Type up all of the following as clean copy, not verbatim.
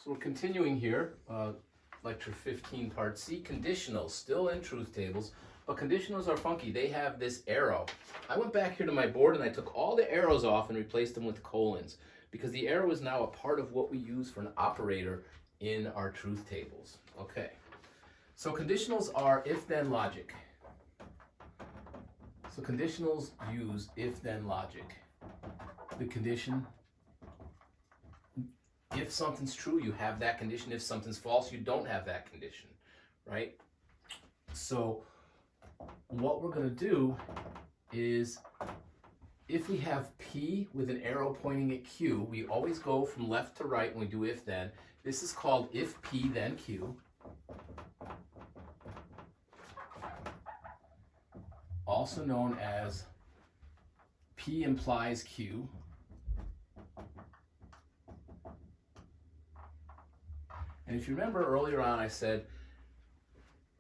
So we're continuing here, lecture 15, part C, conditionals, still in truth tables, but conditionals are funky. They have this arrow. I went back here to my board and I took all the arrows off and replaced them with colons because the arrow is now a part of what we use for an operator in our truth tables. Okay, so conditionals are if-then logic. So conditionals use if-then logic. The condition, if something's true, you have that condition. If something's false, you don't have that condition, right? So what we're going to do is, if we have P with an arrow pointing at Q, we always go from left to right when we do if-then. This is called if P then Q. Also known as P implies Q. And if you remember earlier on, I said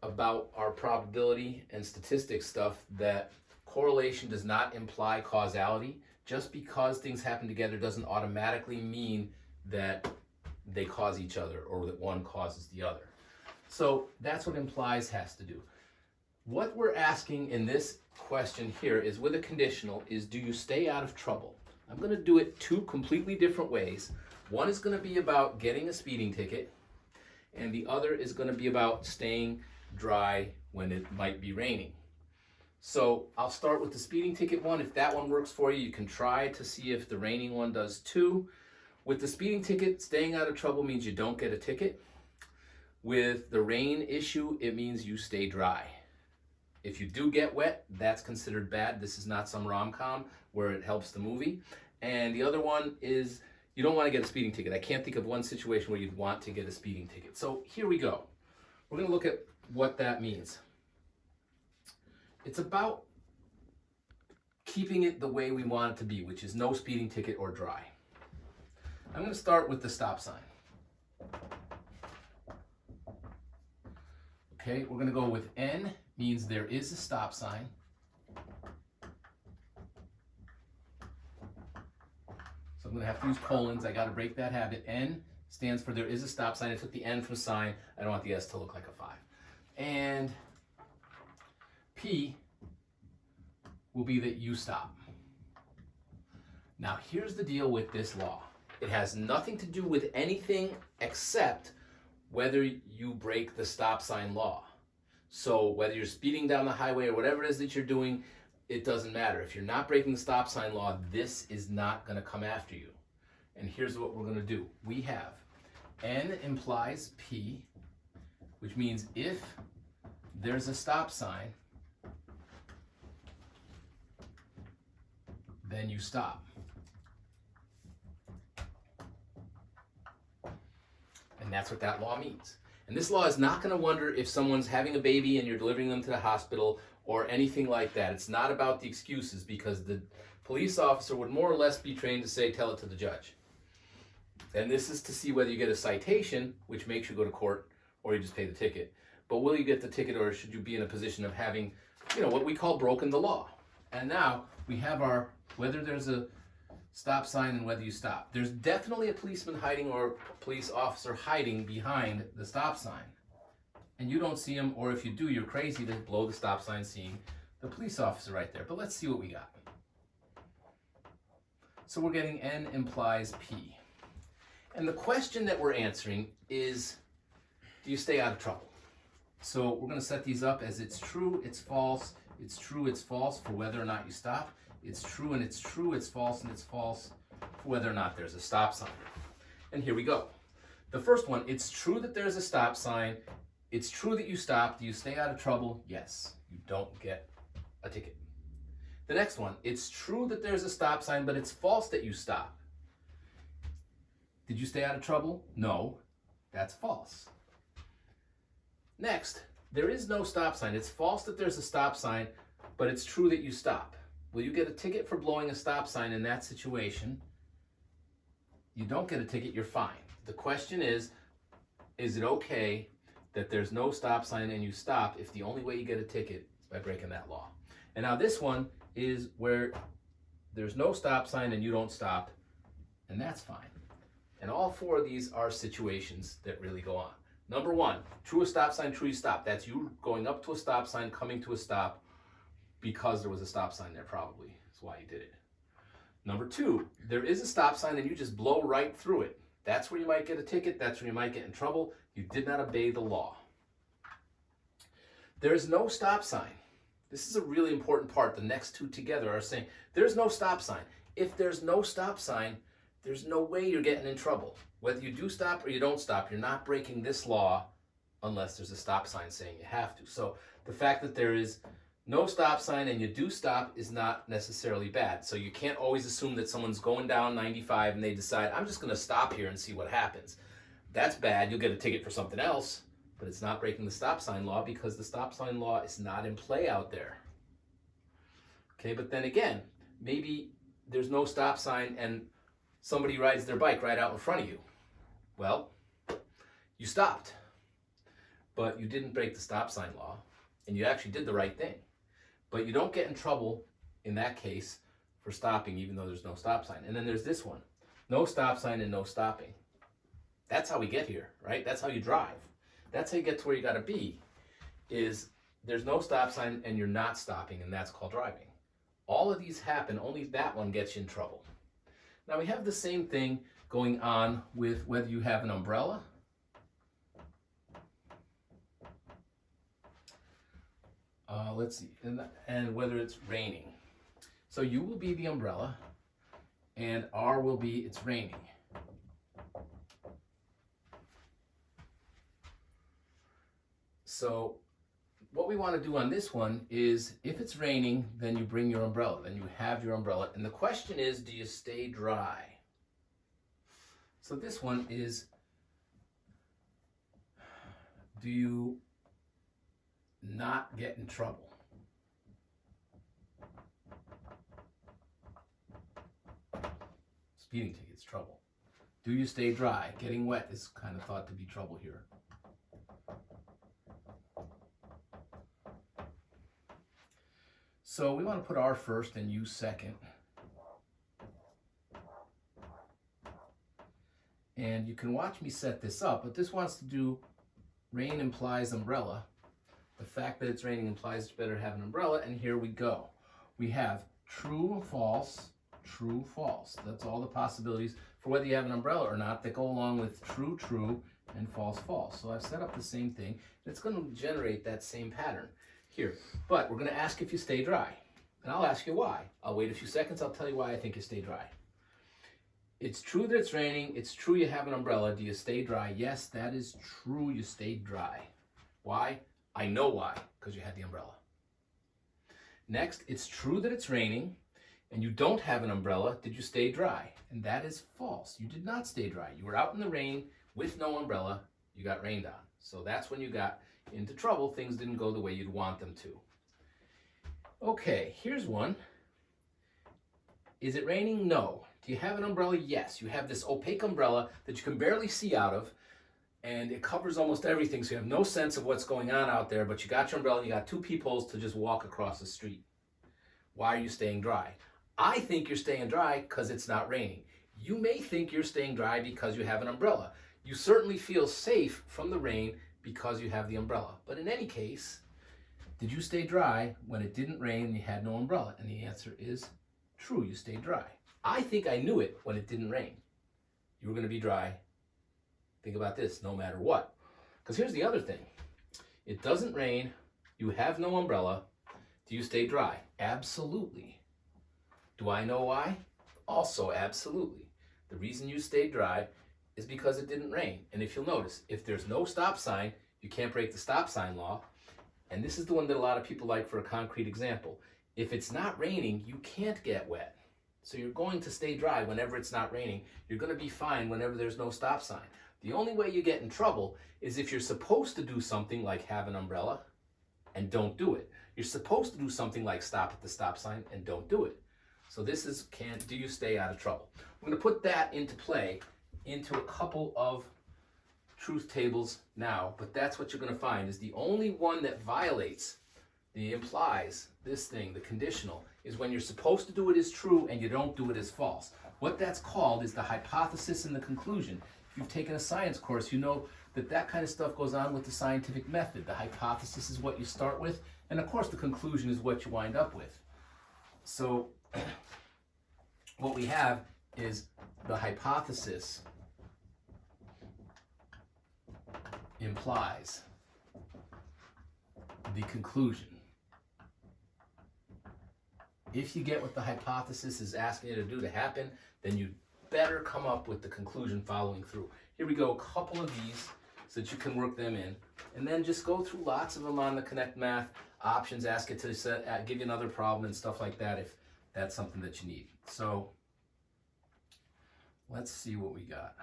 about our probability and statistics stuff that correlation does not imply causality. Just because things happen together doesn't automatically mean that they cause each other or that one causes the other. So that's what implies has to do. What we're asking in this question here is, with a conditional, is do you stay out of trouble? I'm going to do it two completely different ways. One is going to be about getting a speeding ticket, and the other is going to be about staying dry when it might be raining. So I'll start with the speeding ticket one. If that one works for you, you can try to see if the raining one does too. With the speeding ticket, staying out of trouble means you don't get a ticket. With the rain issue, it means you stay dry. If you do get wet, that's considered bad. This is not some rom-com where it helps the movie. And the other one is you don't want to get a speeding ticket. I can't think of one situation where you'd want to get a speeding ticket. So here we go. We're going to look at what that means. It's about keeping it the way we want it to be, which is no speeding ticket or dry. I'm going to start with the stop sign. Okay, we're going to go with N, means there is a stop sign. So I'm going to have to use colons. I got to break that habit. N stands for there is a stop sign. I took the N from sign. I don't want the S to look like a 5. And P will be that you stop. Now here's the deal with this law. It has nothing to do with anything except whether you break the stop sign law. So whether you're speeding down the highway or whatever it is that you're doing, it doesn't matter. If you're not breaking the stop sign law, this is not going to come after you. And here's what we're going to do. We have N implies P, which means if there's a stop sign, then you stop. And that's what that law means. And this law is not going to wonder if someone's having a baby and you're delivering them to the hospital or anything like that. It's not about the excuses, because the police officer would more or less be trained to say, tell it to the judge. And this is to see whether you get a citation, which makes you go to court, or you just pay the ticket. But will you get the ticket, or should you be in a position of having, what we call broken the law? And now we have our, whether there's a stop sign and whether you stop. There's definitely a policeman hiding or a police officer hiding behind the stop sign. And you don't see him, or if you do, you're crazy to blow the stop sign seeing the police officer right there. But let's see what we got. So we're getting N implies P. And the question that we're answering is, do you stay out of trouble? So we're going to set these up as it's true, it's false, it's true, it's false for whether or not you stop. It's true and it's true, it's false and it's false for whether or not there's a stop sign. And here we go. The first one, it's true that there's a stop sign. It's true that you stop. Do you stay out of trouble? Yes. You don't get a ticket. The next one, it's true that there's a stop sign, but it's false that you stop. Did you stay out of trouble? No. That's false. Next, there is no stop sign. It's false that there's a stop sign, but it's true that you stop. Will you get a ticket for blowing a stop sign in that situation? You don't get a ticket, you're fine. The question is it okay that there's no stop sign and you stop if the only way you get a ticket is by breaking that law? And now this one is where there's no stop sign and you don't stop, and that's fine. And all four of these are situations that really go on. Number one, true a stop sign, true you stop. That's you going up to a stop sign, coming to a stop because there was a stop sign there probably. That's why you did it. Number two, there is a stop sign and you just blow right through it. That's where you might get a ticket. That's where you might get in trouble. You did not obey the law. There is no stop sign. This is a really important part. The next two together are saying there's no stop sign. If there's no stop sign, there's no way you're getting in trouble. Whether you do stop or you don't stop, you're not breaking this law unless there's a stop sign saying you have to. So the fact that there is no stop sign and you do stop is not necessarily bad. So you can't always assume that someone's going down 95 and they decide, I'm just going to stop here and see what happens. That's bad. You'll get a ticket for something else, but it's not breaking the stop sign law because the stop sign law is not in play out there. Okay, but then again, maybe there's no stop sign and somebody rides their bike right out in front of you. Well, you stopped, but you didn't break the stop sign law and you actually did the right thing. But you don't get in trouble in that case for stopping even though there's no stop sign. And then there's this one, no stop sign and no stopping. That's how we get here, right? That's how you drive. That's how you get to where you gotta be, is there's no stop sign and you're not stopping, and that's called driving. All of these happen, only that one gets you in trouble. Now we have the same thing going on with whether you have an umbrella let's see, and whether it's raining. So you will be the umbrella and R will be it's raining. So what we want to do on this one is if it's raining, then you bring your umbrella, then you have your umbrella. And the question is, do you stay dry? So this one is, do you not get in trouble? Speeding ticket's trouble. Do you stay dry? Getting wet is kind of thought to be trouble here. So we want to put R first and U second. And you can watch me set this up, but this wants to do rain implies umbrella. The fact that it's raining implies it's better to have an umbrella, and here we go. We have true, false, true, false. That's all the possibilities for whether you have an umbrella or not that go along with true, true, and false, false. So I've set up the same thing. It's going to generate that same pattern here. But we're going to ask if you stay dry. And I'll ask you why. I'll wait a few seconds. I'll tell you why I think you stay dry. It's true that it's raining. It's true you have an umbrella. Do you stay dry? Yes, that is true. You stayed dry. Why? I know why. Because you had the umbrella. Next, it's true that it's raining and you don't have an umbrella. Did you stay dry? And that is false. You did not stay dry. You were out in the rain with no umbrella. You got rained on. So that's when you got into trouble. Things didn't go the way you'd want them to. Okay, here's one. Is it raining? No. Do you have an umbrella? Yes. You have this opaque umbrella that you can barely see out of, and it covers almost everything, so you have no sense of what's going on out there, but you got your umbrella and you got two peepholes to just walk across the street. Why are you staying dry? I think you're staying dry because it's not raining. You may think you're staying dry because you have an umbrella. You certainly feel safe from the rain because you have the umbrella. But in any case, did you stay dry when it didn't rain and you had no umbrella? And the answer is true, you stayed dry. I think I knew it when it didn't rain. You were going to be dry. Think about this, no matter what. Because here's the other thing. It doesn't rain, you have no umbrella. Do you stay dry? Absolutely. Do I know why? Also, absolutely. The reason you stayed dry is because it didn't rain. And if you'll notice, if there's no stop sign, you can't break the stop sign law. And this is the one that a lot of people like for a concrete example. If it's not raining, you can't get wet. So you're going to stay dry whenever it's not raining. You're going to be fine whenever there's no stop sign. The only way you get in trouble is if you're supposed to do something like have an umbrella and don't do it. You're supposed to do something like stop at the stop sign and don't do it. So this is, do you stay out of trouble? We're going to put that into play into a couple of truth tables now, but that's what you're going to find is the only one that violates the implies this thing, the conditional, is when you're supposed to do it as true and you don't do it as false. What that's called is the hypothesis and the conclusion. If you've taken a science course, you know that that kind of stuff goes on with the scientific method. The hypothesis is what you start with, and of course the conclusion is what you wind up with. So what we have is the hypothesis implies the conclusion. If you get what the hypothesis is asking you to do to happen, then you better come up with the conclusion following through. Here we go, a couple of these so that you can work them in, and then just go through lots of them on the Connect Math options, ask it to set, give you another problem and stuff like that if that's something that you need. So let's see what we got.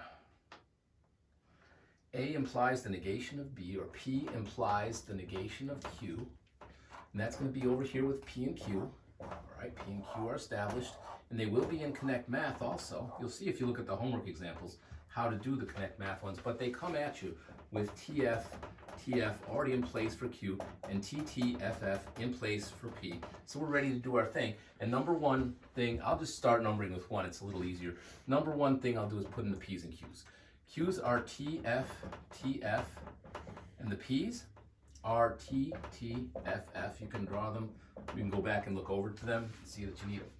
A implies the negation of B, or P implies the negation of Q, and that's going to be over here with P and Q. All right, P and Q are established, and they will be in Connect Math also. You'll see if you look at the homework examples how to do the Connect Math ones, but they come at you with TF already in place for Q, and FF in place for P. So we're ready to do our thing. And number one thing, I'll just start numbering with one, it's a little easier. Number one thing I'll do is put in the P's and Q's. Q's are TF, and the P's are FF. You can draw them. We can go back and look over to them and see that you need them.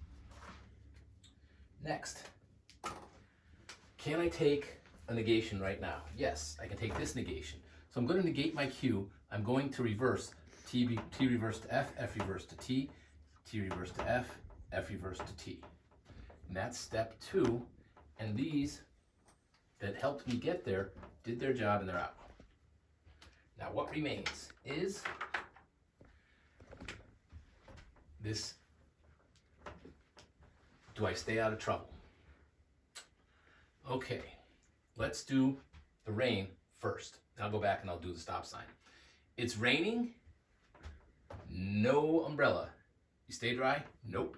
Next, can I take a negation right now? Yes, I can take this negation. So I'm going to negate my Q. I'm going to reverse T reverse to F reverse to T reverse to F reverse to T. And that's step 2. And these that helped me get there did their job and they're out. Now what remains is this: do I stay out of trouble? Okay, let's do the rain first. Then I'll go back and I'll do the stop sign. It's raining, no umbrella. You stay dry? Nope.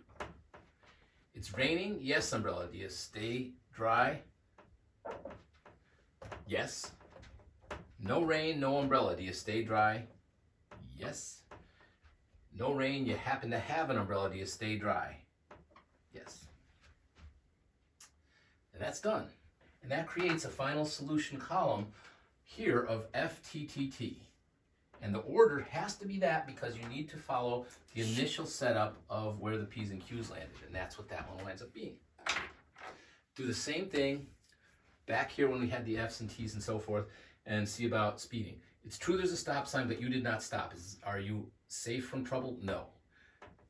It's raining, yes umbrella. Do you stay dry? Yes. No rain, no umbrella. Do you stay dry? Yes. No rain, you happen to have an umbrella. Do you stay dry? Yes. And that's done. And that creates a final solution column here of FTTT. And the order has to be that because you need to follow the initial setup of where the P's and Q's landed. And that's what that one winds up being. Do the same thing back here when we had the F's and T's and so forth, and see about speeding. It's true there's a stop sign, but you did not stop. Are you safe from trouble? No.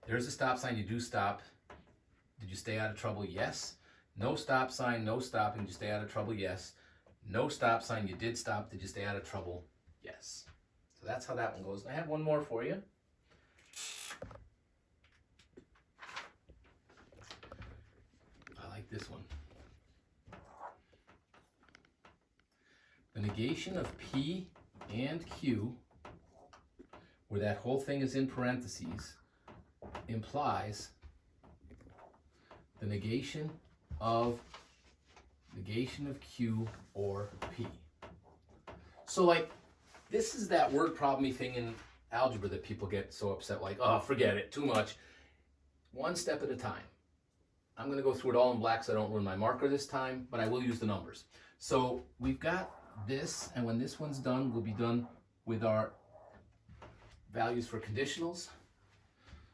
There's a stop sign, you do stop. Did you stay out of trouble? Yes. No stop sign, no stopping. Did you stay out of trouble? Yes. No stop sign, you did stop. Did you stay out of trouble? Yes. So that's how that one goes. And I have one more for you. I like this one. The negation of P and Q, where that whole thing is in parentheses, implies the negation of Q or P. So like, this is that word problem-y thing in algebra that people get so upset, like, oh, forget it, too much. One step at a time. I'm going to go through it all in black so I don't ruin my marker this time, but I will use the numbers. So we've got this, and when this one's done, we'll be done with our values for conditionals.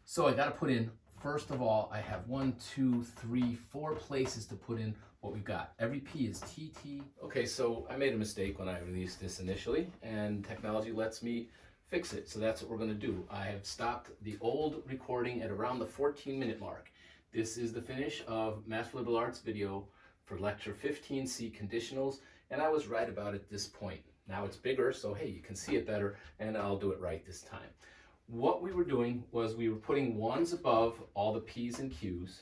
So I got to put in, first of all, I have 1, 2, 3, 4 places to put in what we've got. Every P is TT. Okay, so I made a mistake when I released this initially, and technology lets me fix it. So that's what we're going to do. I have stopped the old recording at around the 14-minute mark. This is the finish of Math for Liberal Arts video for Lecture 15C, Conditionals, and I was right about at this point. Now it's bigger, so hey, you can see it better, and I'll do it right this time. What we were doing was we were putting ones above all the P's and Q's,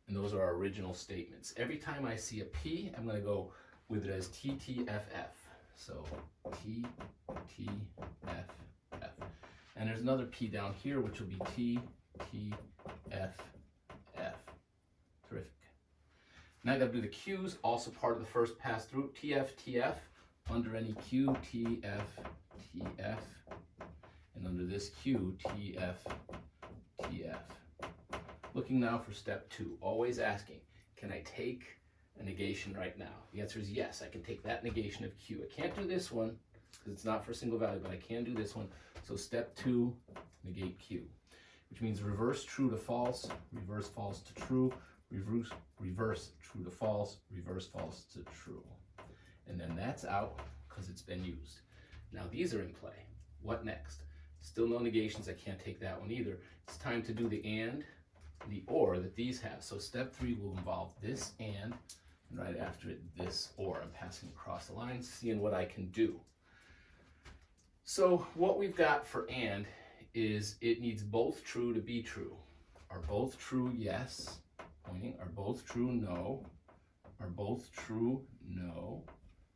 and those are our original statements. Every time I see a P, I'm going to go with it as TTFF. So TTFF. And there's another P down here, which will be TTFF. Terrific. Now I got to do the Q's, also part of the first pass through. TF, under any Q, TF. And under this Q, TF. Looking now for step 2, always asking, can I take a negation right now? The answer is yes, I can take that negation of Q. I can't do this one because it's not for a single value, but I can do this one. So step 2, negate Q, which means reverse true to false, reverse false to true, reverse true to false, reverse false to true. And then that's out because it's been used. Now these are in play. What next? Still no negations, I can't take that one either. It's time to do the and, the or that these have. So step 3 will involve this and right after it this or. I'm passing across the lines, seeing what I can do. So what we've got for and is it needs both true to be true. Are both true? Yes. Pointing. Are both true? No. Are both true? No.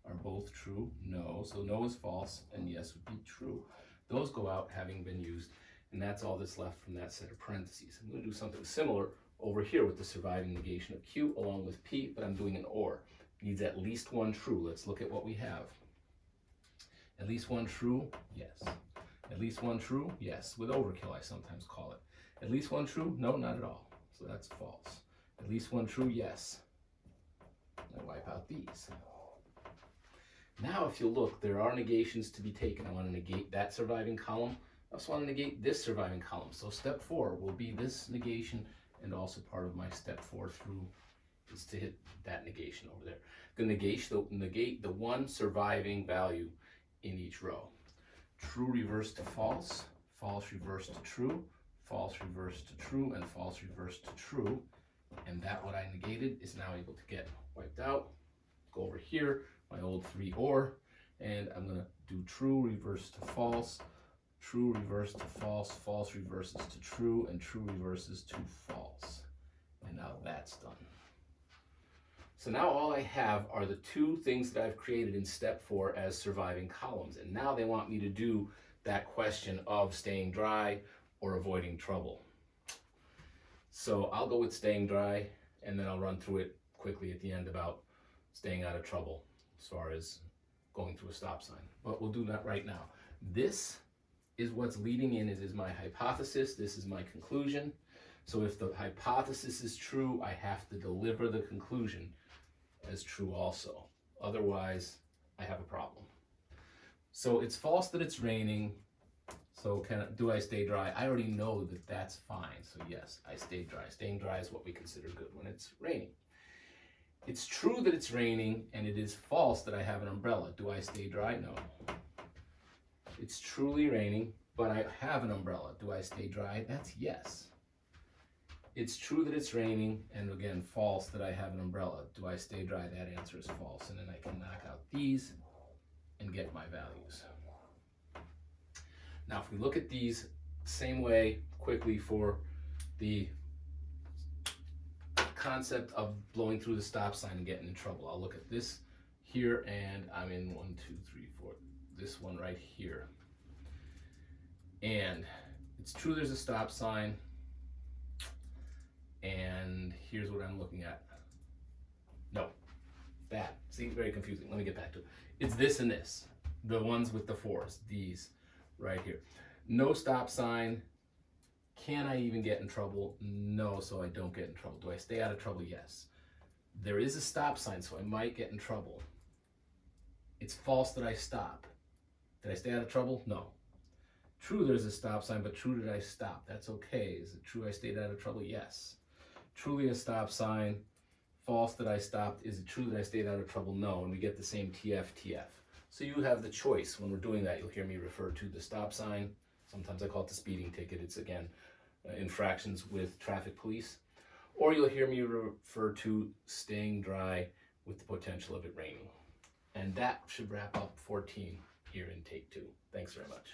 Are both true? No. So no is false and yes would be true. Those go out having been used, and that's all that's left from that set of parentheses. I'm going to do something similar over here with the surviving negation of Q along with P, but I'm doing an or. Needs at least one true. Let's look at what we have. At least one true? Yes. At least one true? Yes. With overkill, I sometimes call it. At least one true? No, not at all. So that's false. At least one true? Yes. I wipe out these. Now, if you look, there are negations to be taken. I want to negate that surviving column. I also want to negate this surviving column. So step 4 will be this negation, and also part of my step 4 through is to hit that negation over there. Negate the one surviving value in each row. True reverse to false, false reverse to true, false reverse to true, and false reverse to true. And that what I negated is now able to get wiped out. Go over here, my old 3 or, and I'm going to do true reverse to false, true reverse to false, false reverses to true, and true reverses to false. And now that's done. So now all I have are the 2 things that I've created in step 4 as surviving columns. And now they want me to do that question of staying dry or avoiding trouble. So I'll go with staying dry, and then I'll run through it quickly at the end about staying out of trouble as far as going through a stop sign. But we'll do that right now. This is what's leading in. It is my hypothesis. This is my conclusion. So if the hypothesis is true, I have to deliver the conclusion as true also. Otherwise, I have a problem. So it's false that it's raining. So do I stay dry? I already know that that's fine. So yes, I stay dry. Staying dry is what we consider good when it's raining. It's true that it's raining, and it is false that I have an umbrella. Do I stay dry? No. It's truly raining, but I have an umbrella. Do I stay dry? That's yes. It's true that it's raining, and again, false that I have an umbrella. Do I stay dry? That answer is false. And then I can knock out these and get my values. Now, if we look at these same way quickly for the concept of blowing through the stop sign and getting in trouble. I'll look at this here, and I'm in 1, 2, 3, 4, this one right here. And it's true there's a stop sign, and here's what I'm looking at. No, that. See, very confusing. Let me get back to it. It's this and this, the ones with the 4s, these right here. No stop sign. Can I even get in trouble? No, so I don't get in trouble. Do I stay out of trouble? Yes. There is a stop sign, so I might get in trouble. It's false that I stop. Did I stay out of trouble? No. True, there's a stop sign, but true, did I stop? That's okay. Is it true I stayed out of trouble? Yes. Truly a stop sign. False that I stopped. Is it true that I stayed out of trouble? No. And we get the same TF, TF. So you have the choice. When we're doing that, you'll hear me refer to the stop sign. Sometimes I call it the speeding ticket. It's, again, infractions with traffic police. Or you'll hear me refer to staying dry with the potential of it raining. And that should wrap up 14 here in take 2. Thanks very much.